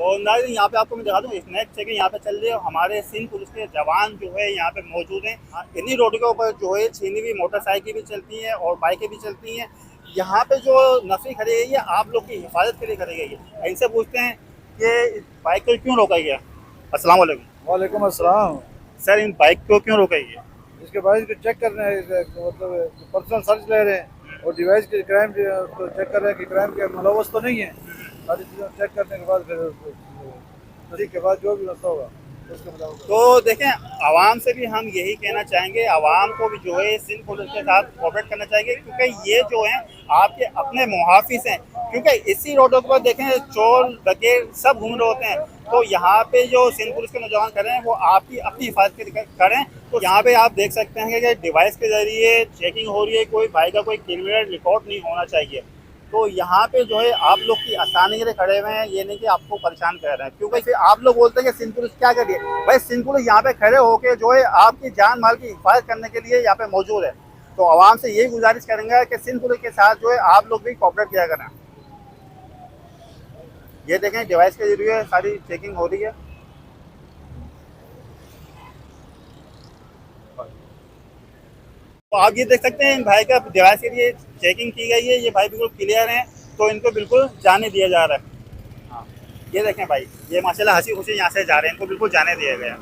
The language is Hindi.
और नाज़रीन यहाँ पे आपको मैं दिखा दूँ स्नैक चेकिंग यहाँ पे चल रही है। हमारे सिंध पुलिस के जवान जो है यहाँ पे मौजूद हैं। इन्हीं रोडों के ऊपर जो है छीनी हुई मोटरसाइकिल भी चलती हैं और बाइकें भी चलती हैं। यहाँ पे जो नफरी खड़ी गई है आप लोग की हिफाजत के लिए खड़ी गई है। इनसे पूछते हैं कि इस बाइक को क्यों रोका गया। अस्सलाम वालेकुम। वालेकुम अस्सलाम। सर इन बाइक को क्यों रोका गया। इसके बाद को चेक कर रहे हैं, मतलब पर्सनल सर्च ले रहे हैं और डिवाइस के क्राइम तो चेक कर रहे हैं कि क्राइम के मुलव्वस तो नहीं है। सारी चीज़ें चेक करने के बाद फिर तस्दीक के बाद जो भी मसला होगा उसके मुताबिक। तो देखें आवाम से भी हम यही कहना चाहेंगे, आवाम को भी जो है सिंध पुलिस के साथ कोऑपरेट करना चाहिए क्योंकि ये जो हैं आपके अपने मुहाफिज हैं। क्योंकि इसी रोडों पर देखें चोर डकैत सब घूम रहे होते हैं। तो यहाँ पे जो सिंध पुलिस के नौजवान कर रहे हैं वो आपकी अपनी हिफाजत करें। तो यहाँ पे आप देख सकते हैं कि डिवाइस के जरिए चेकिंग हो रही है, कोई भाई का कोई क्रिमिनल रिकॉर्ड नहीं होना चाहिए। तो यहाँ पे जो है आप लोग की आसानी के लिए खड़े हुए हैं, ये नहीं कि आपको परेशान कर रहे हैं। क्योंकि फिर आप लोग बोलते हैं कि सिंध पुलिस क्या करिए, भाई सिंध पुलिस यहाँ पे खड़े होके जो है आपकी जान माल की हिफाजत करने के लिए यहाँ पे मौजूद है। तो आवाम से यही गुजारिश करेंगे कि सिंध पुलिस के साथ जो है आप लोग भी कोऑपरेट किया करें। ये देखें डिवाइस के जरिए सारी चेकिंग हो रही है। तो आप ये देख सकते हैं इन भाई का डिवाइस के लिए चेकिंग की गई है। ये भाई बिल्कुल क्लियर हैं, तो इनको बिल्कुल जाने दिया जा रहा है। हाँ ये देखें भाई, ये माशाल्लाह हंसी खुशी यहाँ से जा रहे हैं, इनको बिल्कुल जाने दिया गया।